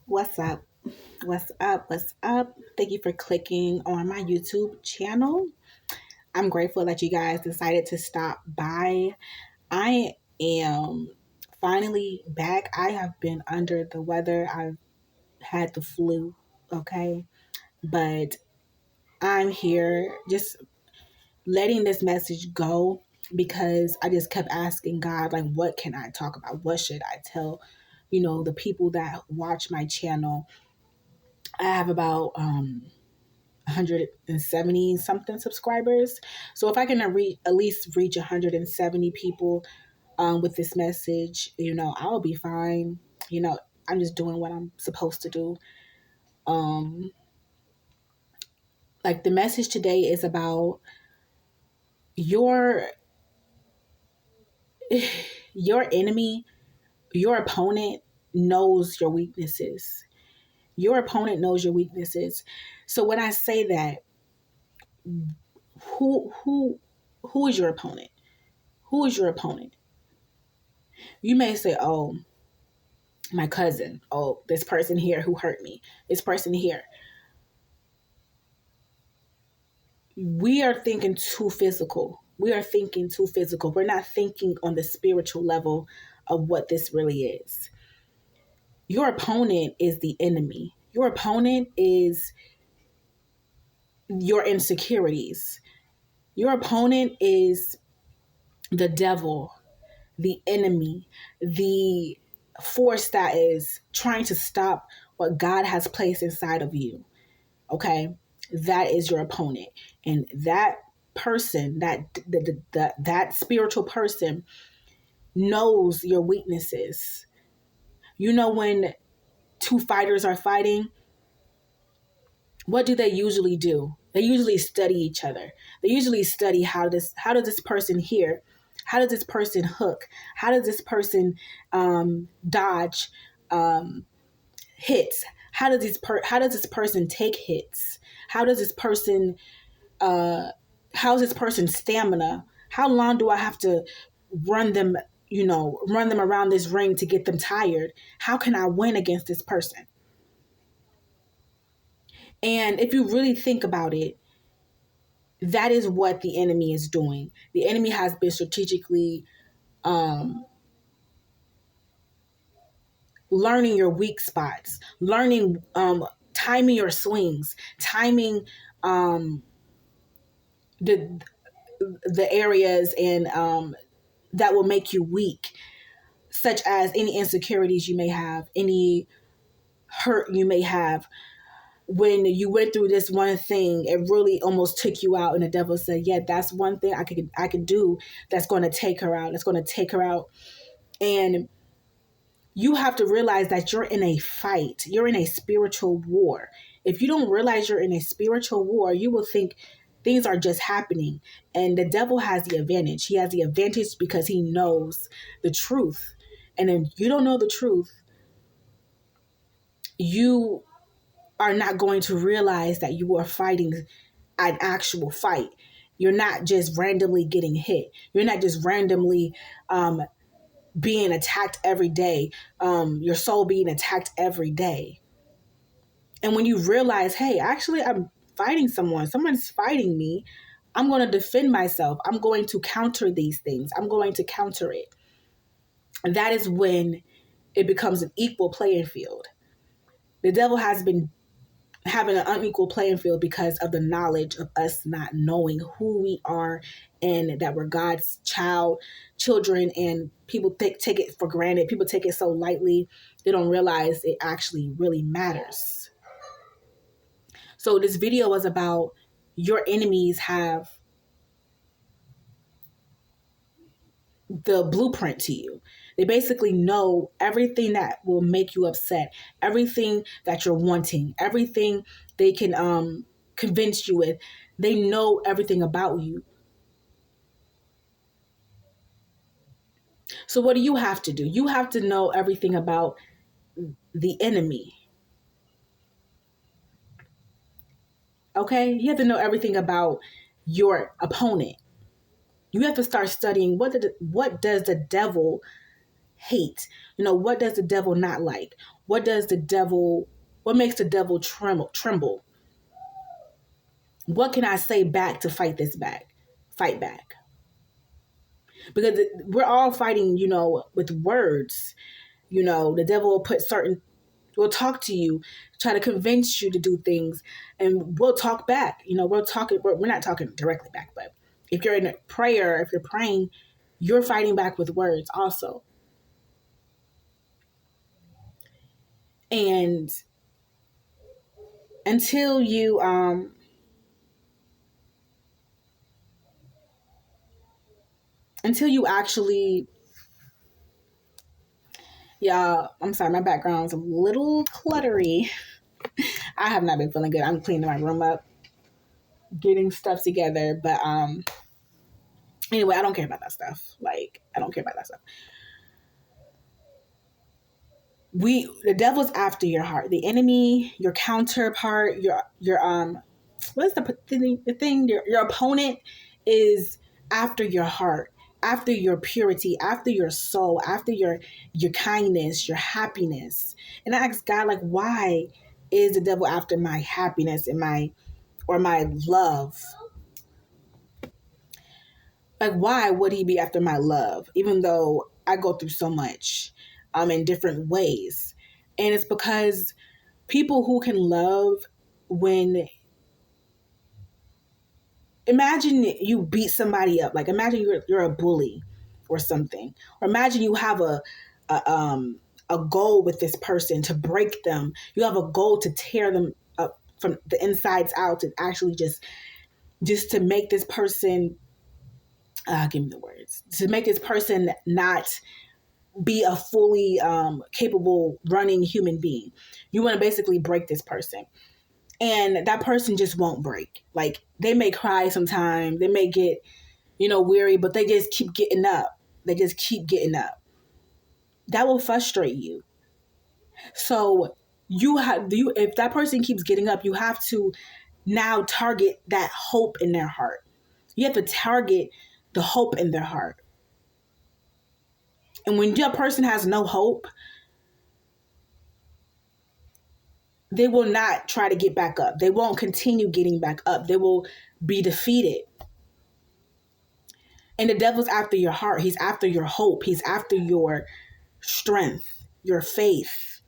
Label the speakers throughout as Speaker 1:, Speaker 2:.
Speaker 1: What's up? What's up? What's up? Thank you for clicking on my YouTube channel. I'm grateful that you guys decided to stop by. I am finally back. I have been under the weather. I've had the flu, okay? But I'm here just letting this message go because I just kept asking God, like, what can I talk about? What should I tell, the people that watch my channel? I have about 170 something subscribers. So if I can at least reach 170 people with this message, I'll be fine. I'm just doing what I'm supposed to do. Um, like the message today is about your your enemy, your opponent knows your weaknesses. Your opponent knows your weaknesses. So when I say that, who who who is your opponent? Who is your opponent? You may say, oh, my cousin. Oh, this person here who hurt me. This person here. We are thinking too physical. We are thinking too physical. We're not thinking on the spiritual level of what this really is. Your opponent is the enemy. Your opponent is your insecurities. Your opponent is the devil, the enemy, the force that is trying to stop what God has placed inside of you. Okay, that is your opponent, and that person, that spiritual person, knows your weaknesses. When two fighters are fighting, what do they usually do? They usually study each other. They usually study how does this person hear, how does this person hook, how does this person dodge hits, how does this person take hits, how does this person how's this person's stamina, how long do I have to run them run them around this ring to get them tired, how can I win against this person? And if you really think about it, that is what the enemy is doing. The enemy has been strategically learning your weak spots, learning timing your swings, timing the areas and that will make you weak, such as any insecurities you may have, any hurt you may have. When you went through this one thing, it really almost took you out, and the devil said, yeah, that's one thing I could do that's going to take her out. That's going to take her out. And you have to realize that you're in a fight. You're in a spiritual war. If you don't realize you're in a spiritual war, you will think things are just happening. And the devil has the advantage. He has the advantage because he knows the truth. And if you don't know the truth, you are not going to realize that you are fighting an actual fight. You're not just randomly getting hit. You're not just randomly being attacked every day. Your soul being attacked every day. And when you realize, hey, actually, I'm fighting someone. Someone's fighting me. I'm going to defend myself. I'm going to counter these things. I'm going to counter it. And that is when it becomes an equal playing field. The devil has been having an unequal playing field because of the knowledge of us not knowing who we are and that we're God's children, and people take it for granted. People take it so lightly. They don't realize it actually really matters. So this video was about your enemies have the blueprint to you. They basically know everything that will make you upset, everything that you're wanting, everything they can convince you with. They know everything about you. So what do you have to do? You have to know everything about the enemy. Okay? You have to know everything about your opponent. You have to start studying what does the devil hate? What does the devil not like? What does the devil, what makes the devil tremble? What can I say back to fight back? Because we're all fighting, with words. The devil will will talk to you, try to convince you to do things, and we'll talk back. We're not talking directly back, but if you're in a prayer, if you're praying, you're fighting back with words also. And until you actually, yeah, I'm sorry, my background's a little cluttery. I have not been feeling good. I'm cleaning my room up, getting stuff together, but anyway, I don't care about that stuff. Like, I don't care about that stuff. The devil's after your heart. The enemy, your counterpart, your what's the thing? Your opponent is after your heart, after your purity, after your soul, after your kindness, your happiness. And I ask God, like, why is the devil after my happiness and my love? Like, why would he be after my love, even though I go through so much in different ways? And it's because people who can love, when imagine you beat somebody up, like imagine you're a bully or something, or imagine you have a a goal with this person to break them. You have a goal to tear them up from the insides out, and actually just to make this person give me the words, to make this person not be a fully capable running human being. You want to basically break this person, and that person just won't break. Like, they may cry sometimes, they may get weary, but they just keep getting up. That will frustrate you. So if that person keeps getting up, you have to now target that hope in their heart. You have to target the hope in their heart. And when that person has no hope, they will not try to get back up. They won't continue getting back up. They will be defeated. And the devil's after your heart. He's after your hope. He's after your strength, your faith.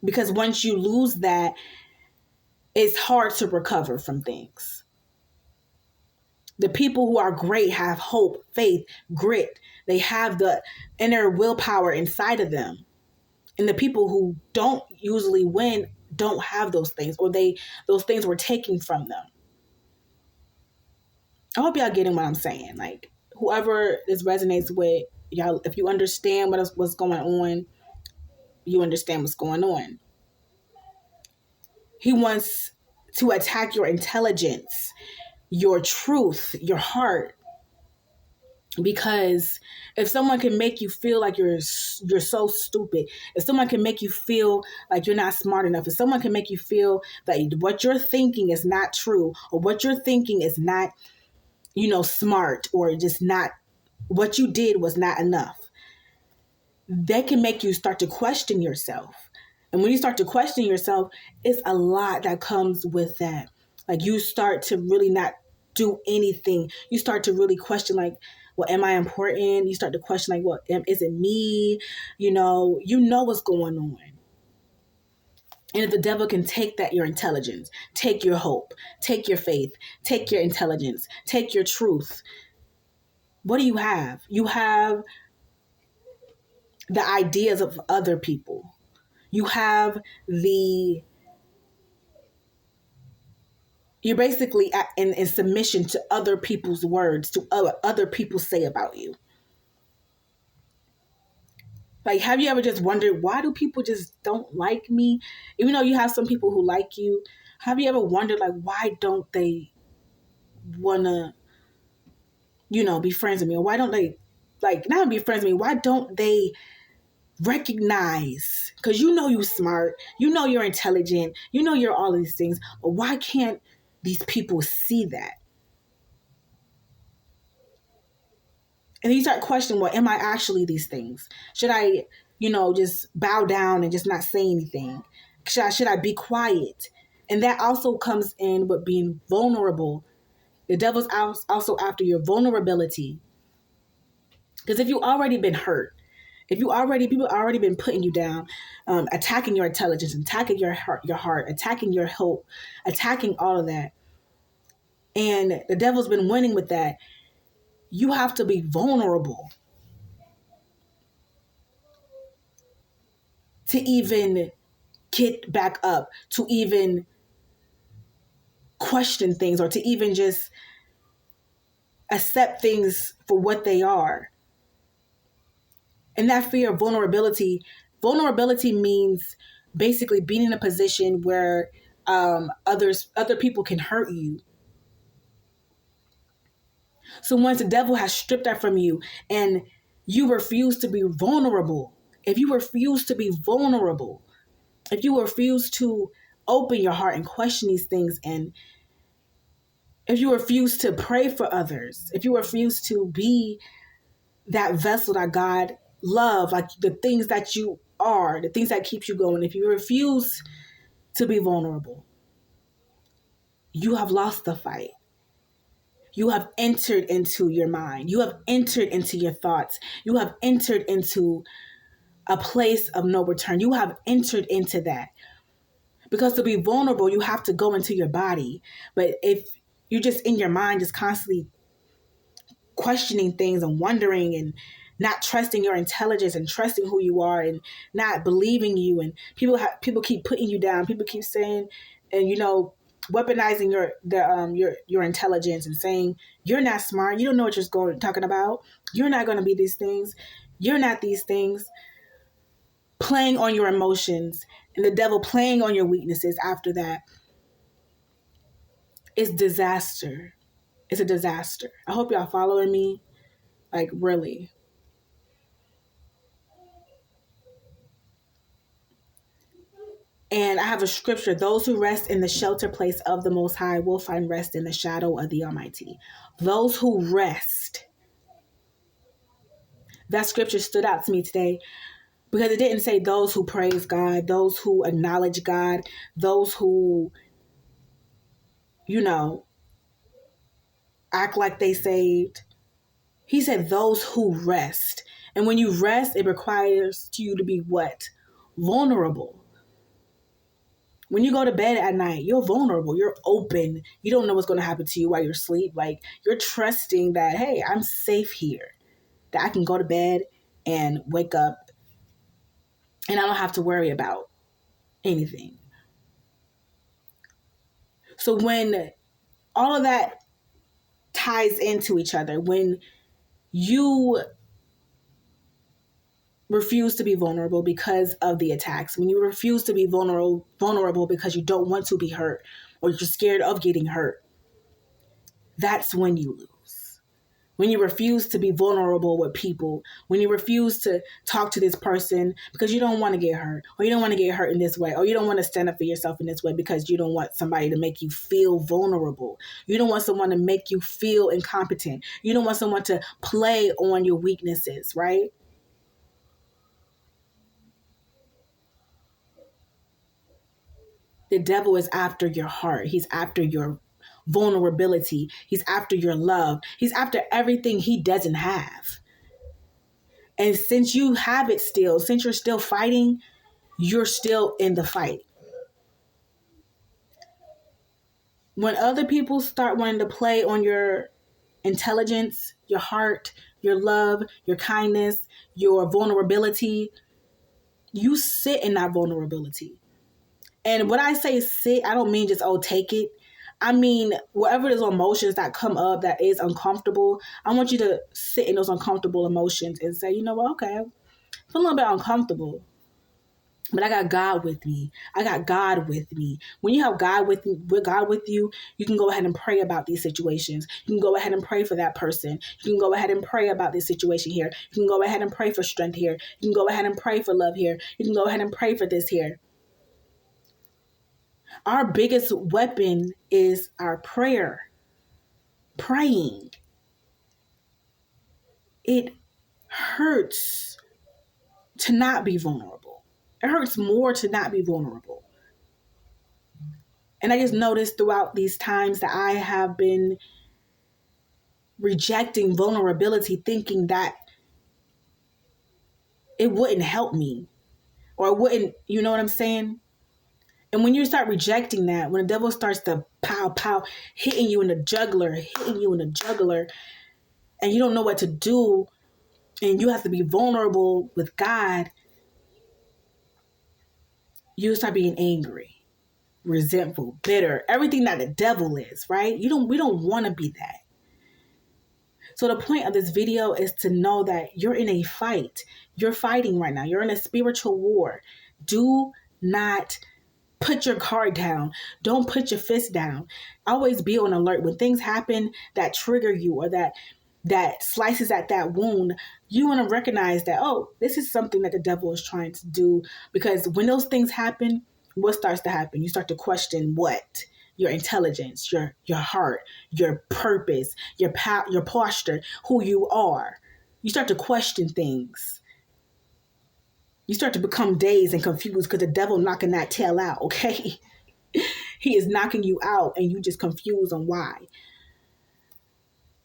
Speaker 1: Because once you lose that, it's hard to recover from things. The people who are great have hope, faith, grit. They have the inner willpower inside of them. And the people who don't usually win don't have those things, or those things were taken from them. I hope y'all getting what I'm saying. Like, whoever this resonates with, y'all, if you understand what's going on, you understand what's going on. He wants to attack your intelligence, your truth, your heart. Because if someone can make you feel like you're so stupid, if someone can make you feel like you're not smart enough, if someone can make you feel that what you're thinking is not true, or what you're thinking is not, smart, or just not, what you did was not enough, that can make you start to question yourself. And when you start to question yourself, it's a lot that comes with that. Like, you start to really not do anything. You start to really question, like, well, am I important? You start to question, like, well, is it me? You know what's going on. And if the devil can take that, your intelligence, take your hope, take your faith, take your intelligence, take your truth, what do you have? You have the ideas of other people. You have you're basically in submission to other people's words, to other people say about you. Like, have you ever just wondered, why do people just don't like me? Even though you have some people who like you, have you ever wondered, like, why don't they want to, be friends with me? Or why don't they, like, not be friends with me, why don't they recognize? Because you're smart, you're intelligent, you're all these things, but why can't these people see that? And you start questioning, well, am I actually these things? Should I, just bow down and just not say anything? Should I be quiet? And that also comes in with being vulnerable. The devil's also after your vulnerability. Because if you've already been hurt, if people already been putting you down, attacking your intelligence, attacking your heart, attacking your hope, attacking all of that, and the devil's been winning with that, you have to be vulnerable to even get back up, to even question things, or to even just accept things for what they are. And that fear of vulnerability means basically being in a position where other people can hurt you. So once the devil has stripped that from you and you refuse to be vulnerable, if you refuse to be vulnerable, if you refuse to open your heart and question these things, and if you refuse to pray for others, if you refuse to be that vessel that God loves, like the things that you are, the things that keeps you going, if you refuse to be vulnerable, you have lost the fight. You have entered into your mind. You have entered into your thoughts. You have entered into a place of no return. You have entered into that. Because to be vulnerable, you have to go into your body. But if you're just in your mind, just constantly questioning things and wondering and not trusting your intelligence and trusting who you are and not believing you, and people keep putting you down. People keep saying, and weaponizing your intelligence and saying you're not smart, you don't know what you're talking about, you're not going to be these things, you're not these things, playing on your emotions, and the devil playing on your weaknesses. After that, it's disaster. It's a disaster. I hope y'all following me, like really. And I have a scripture: those who rest in the shelter place of the Most High will find rest in the shadow of the Almighty. Those who rest. That scripture stood out to me today because it didn't say those who praise God, those who acknowledge God, those who, act like they saved. He said those who rest. And when you rest, it requires you to be what? Vulnerable. When you go to bed at night, you're vulnerable. You're open. You don't know what's going to happen to you while you're asleep. Like, you're trusting that, hey, I'm safe here. That I can go to bed and wake up and I don't have to worry about anything. So when all of that ties into each other, when you refuse to be vulnerable because of the attacks, when you refuse to be vulnerable because you don't want to be hurt or you're scared of getting hurt, that's when you lose. When you refuse to be vulnerable with people, when you refuse to talk to this person because you don't want to get hurt, or you don't want to get hurt in this way, or you don't want to stand up for yourself in this way because you don't want somebody to make you feel vulnerable. You don't want someone to make you feel incompetent. You don't want someone to play on your weaknesses, right? The devil is after your heart. He's after your vulnerability. He's after your love. He's after everything he doesn't have. And since you have it still, since you're still fighting, you're still in the fight. When other people start wanting to play on your intelligence, your heart, your love, your kindness, your vulnerability, you sit in that vulnerability. And when I say sit, I don't mean just, take it. I mean, whatever those emotions that come up that is uncomfortable, I want you to sit in those uncomfortable emotions and say, you know what, okay, I feel a little bit uncomfortable, but I got God with me. I got God with me. When you have God with you, you can go ahead and pray about these situations. You can go ahead and pray for that person. You can go ahead and pray about this situation here. You can go ahead and pray for strength here. You can go ahead and pray for love here. You can go ahead and pray for this here. Our biggest weapon is our prayer. Praying. It hurts to not be vulnerable. It hurts more to not be vulnerable. And I just noticed throughout these times that I have been rejecting vulnerability, thinking that it wouldn't help me or it wouldn't, you know what I'm saying? And when you start rejecting that, when the devil starts to pow, pow, hitting you in the jugular, and you don't know what to do, and you have to be vulnerable with God, you start being angry, resentful, bitter, everything that the devil is, right? We don't want to be that. So the point of this video is to know that you're in a fight. You're fighting right now. You're in a spiritual war. Do not put your guard down. Don't put your fist down. Always be on alert. When things happen that trigger you or that slices at that wound, you want to recognize that, oh, this is something that the devil is trying to do. Because when those things happen, what starts to happen? You start to question what? Your intelligence, your heart, your purpose, your posture, who you are. You start to question things. You start to become dazed and confused because the devil knocking that tail out, okay? He is knocking you out and you just confused on why.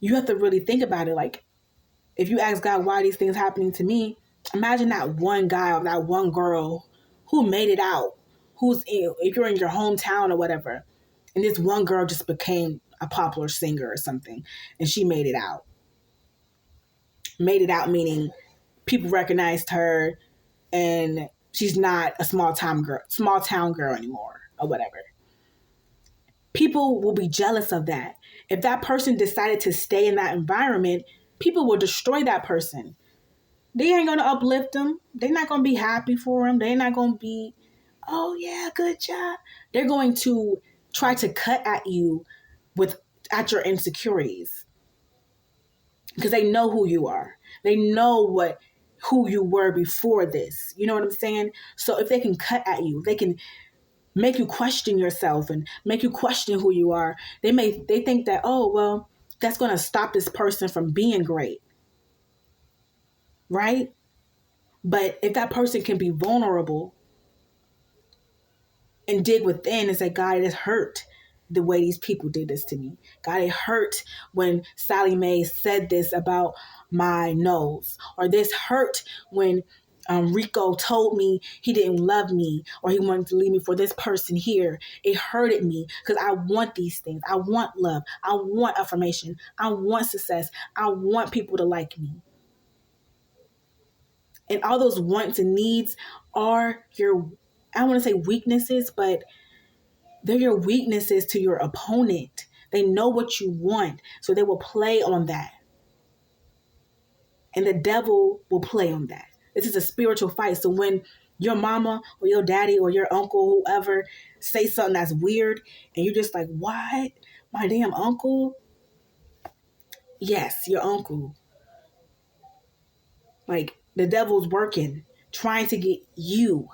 Speaker 1: You have to really think about it. Like, if you ask God, why are these things happening to me? Imagine that one guy or that one girl who made it out, if you're in your hometown or whatever, and this one girl just became a popular singer or something, and she made it out. Made it out meaning people recognized her, and she's not a small town girl anymore or whatever. People will be jealous of that. If that person decided to stay in that environment, people will destroy that person. They ain't going to uplift them. They're not going to be happy for them. They're not going to be, oh yeah, good job. They're going to try to cut at you at your insecurities because they know who you are. They know who you were before this. You know what I'm saying? So if they can cut at you, they can make you question yourself and make you question who you are. They think that, oh, well, that's going to stop this person from being great. Right? But if that person can be vulnerable and dig within and say, God, it hurt the way these people did this to me. God, it hurt when Sally Mae said this about my nose. Or this hurt when Rico told me he didn't love me or he wanted to leave me for this person here. It hurted me because I want these things. I want love. I want affirmation. I want success. I want people to like me. And all those wants and needs are I want to say weaknesses, but they're your weaknesses to your opponent. They know what you want, so they will play on that. And the devil will play on that. This is a spiritual fight. So when your mama or your daddy or your uncle, whoever, say something that's weird, and you're just like, what? My damn uncle? Yes, your uncle. Like, the devil's working, trying to get you.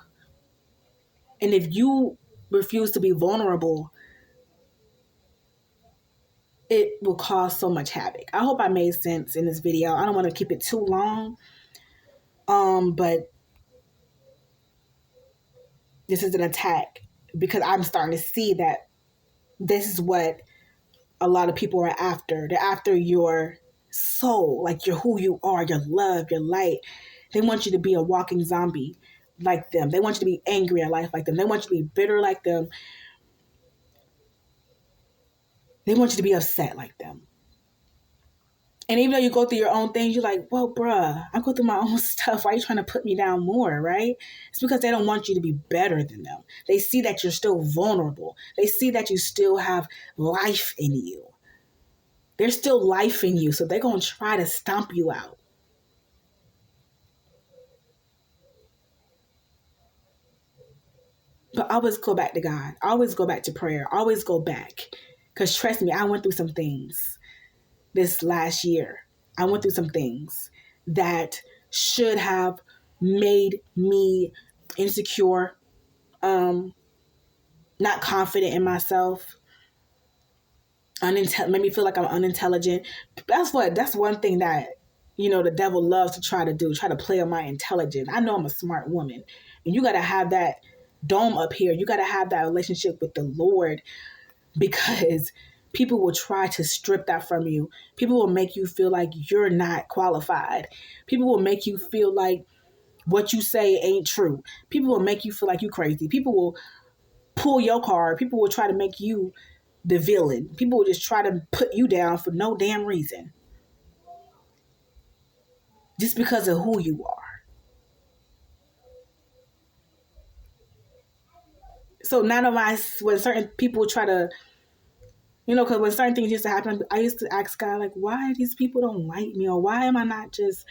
Speaker 1: And if you refuse to be vulnerable, it will cause so much havoc. I hope I made sense in this video. I don't want to keep it too long. But this is an attack because I'm starting to see that this is what a lot of people are after. They're after your soul, like who you are, your love, your light. They want you to be a walking zombie like them. They want you to be angry at life like them. They want you to be bitter like them. They want you to be upset like them. And even though you go through your own things, you're like, well, bruh, I go through my own stuff. Why are you trying to put me down more, right? It's because they don't want you to be better than them. They see that you're still vulnerable. They see that you still have life in you. There's still life in you, so they're going to try to stomp you out. But always go back to God. Always go back to prayer. Always go back. Because trust me, I went through some things this last year. I went through some things that should have made me insecure, not confident in myself, made me feel like I'm unintelligent. That's one thing that the devil loves to try to play on my intelligence. I know I'm a smart woman. And you got to have that dome up here. You got to have that relationship with the Lord, because people will try to strip that from you. People will make you feel like you're not qualified. People will make you feel like what you say ain't true. People will make you feel like you crazy. People will pull your card. People will try to make you the villain. People will just try to put you down for no damn reason, just because of who you are. So none of when certain people try to, because when certain things used to happen, I used to ask God, like, why these people don't like me, or why am I not just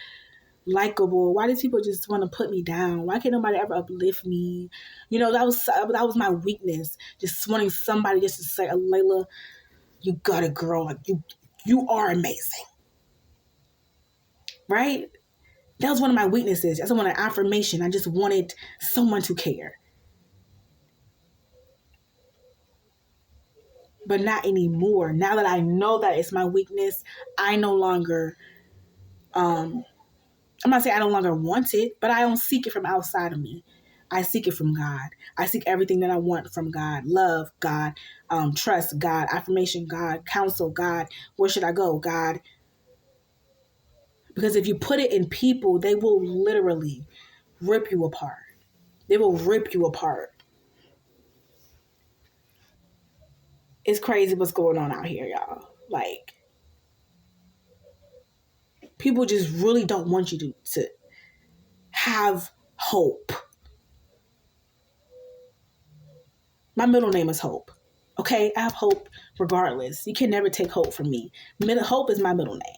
Speaker 1: likable? Why do people just want to put me down? Why can't nobody ever uplift me? That was my weakness, just wanting somebody just to say, Layla, you got it, girl. Like you are amazing, right? That was one of my weaknesses. I just wanted affirmation. I just wanted someone to care. But not anymore. Now that I know that it's my weakness, I no longer, I'm not saying I no longer want it, but I don't seek it from outside of me. I seek it from God. I seek everything that I want from God. Love, God. Trust, God. Affirmation, God. Counsel, God. Where should I go, God? Because if you put it in people, they will literally rip you apart. They will rip you apart. It's crazy what's going on out here, y'all. Like, people just really don't want you to have hope. My middle name is Hope. Okay? I have hope regardless. You can never take hope from me. Hope is my middle name.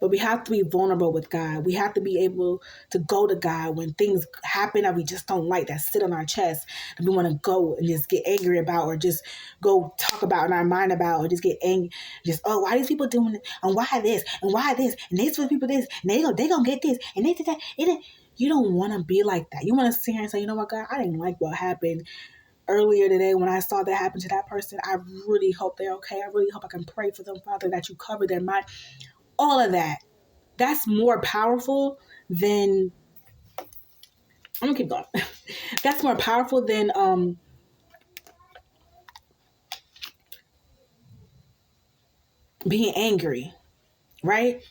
Speaker 1: But we have to be vulnerable with God. We have to be able to go to God when things happen that we just don't like, that sit on our chest, that we want to go and just get angry about, or just go talk about in our mind about, or just get angry. Just, oh, why these people doing it? And why this? And why this? And these people this? And they gonna get this? And they did that? You don't want to be like that. You want to sit here and say, you know what, God, I didn't like what happened earlier today when I saw that happen to that person. I really hope they're okay. I really hope I can pray for them, Father, that you cover their mind. All of that. That's more powerful than, I'm gonna keep going. That's more powerful than being angry, right?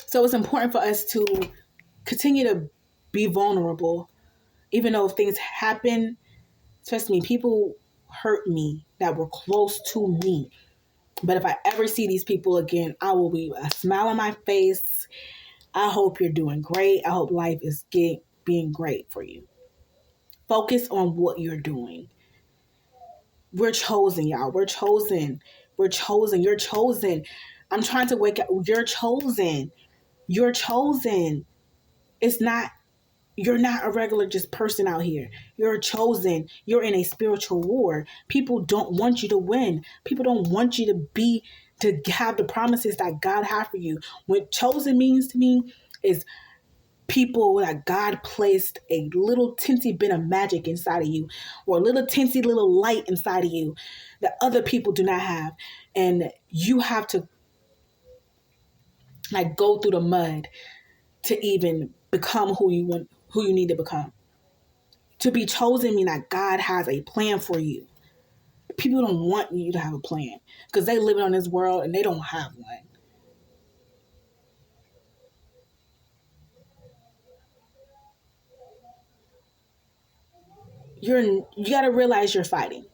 Speaker 1: So it's important for us to continue to be vulnerable, even though things happen. Trust me, people hurt me that were close to me. But if I ever see these people again, I will be a smile on my face. I hope you're doing great. I hope life is being great for you. Focus on what you're doing. We're chosen, y'all. We're chosen. We're chosen. You're chosen. I'm trying to wake up. You're chosen. You're chosen. You're not a regular just person out here. You're chosen. You're in a spiritual war. People don't want you to win. People don't want you to have the promises that God has for you. What chosen means to me is people that God placed a little tinsy bit of magic inside of you, or a little tinsy little light inside of you that other people do not have. And you have to like go through the mud to even become who you need to become. To be chosen means that God has a plan for you. People don't want you to have a plan because they live on this world and they don't have one. You got to realize you're fighting.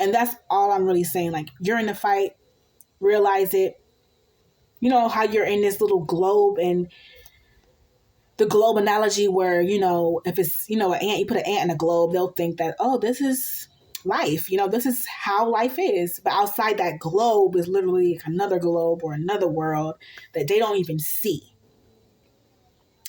Speaker 1: And that's all I'm really saying. Like, you're in the fight, realize it. You know how you're in this little globe, and the globe analogy where, if it's, an ant, you put an ant in a globe, they'll think that, oh, this is life. This is how life is. But outside that globe is literally another globe or another world that they don't even see.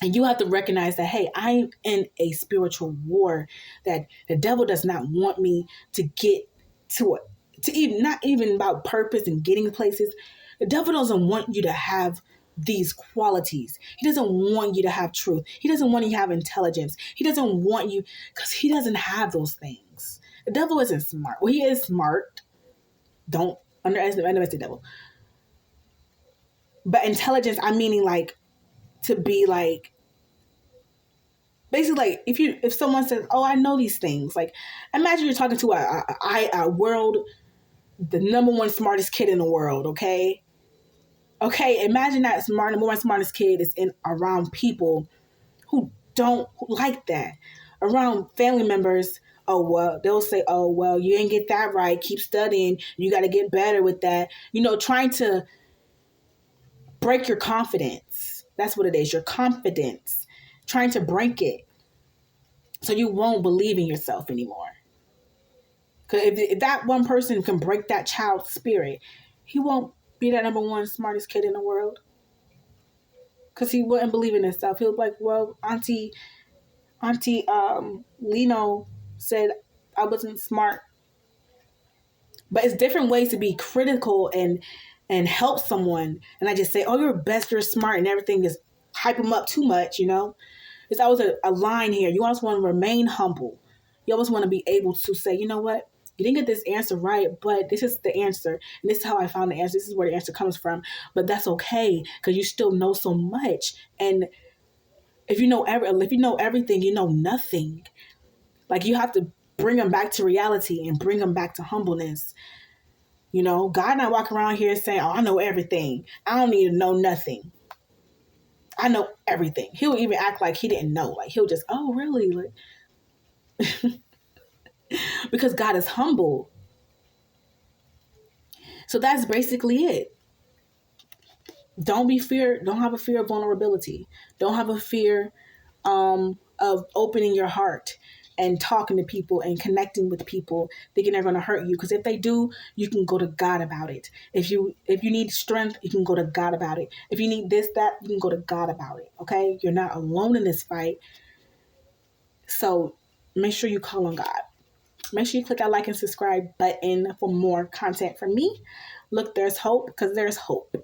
Speaker 1: And you have to recognize that, hey, I'm in a spiritual war, that the devil does not want me to get to it, to even, not even about purpose and getting places. The devil doesn't want you to have these qualities. He doesn't want you to have truth. He doesn't want you to have intelligence. He doesn't want you, because he doesn't have those things. The devil isn't smart. Well, he is smart. Don't underestimate the devil. But intelligence, I'm meaning like to be like, basically like if someone says, oh, I know these things, like imagine you're talking to a world, the number one smartest kid in the world, okay? Okay, imagine that number one smartest kid is in around people who don't like that. Around family members, oh well, they'll say, oh well, you didn't get that right. Keep studying. You got to get better with that. Trying to break your confidence. That's what it is. Your confidence. Trying to break it so you won't believe in yourself anymore. Because if that one person can break that child's spirit, he won't be that number one smartest kid in the world. Because he wouldn't believe in himself. He'll be like, well, Auntie Lino said I wasn't smart. But it's different ways to be critical and help someone. And I just say, oh, you're best, you're smart, and everything, just hype them up too much, It's always a line here. You always want to remain humble. You always want to be able to say, you know what? You didn't get this answer right, but this is the answer. And this is how I found the answer. This is where the answer comes from. But that's okay, because you still know so much. And if you know everything, you know nothing. Like, you have to bring them back to reality and bring them back to humbleness. God not walking around here saying, oh, I know everything. I don't need to know nothing. I know everything. He'll even act like he didn't know. Like, he'll just, oh, really? Like, because God is humble. So that's basically it. Don't have a fear of vulnerability. Don't have a fear of opening your heart and talking to people and connecting with people thinking they're going to hurt you. Because if they do, you can go to God about it. If you need strength, you can go to God about it. If you need this, that, you can go to God about it. Okay? You're not alone in this fight. So make sure you call on God. Make sure you click that like and subscribe button for more content from me. Look, there's hope, because there's hope.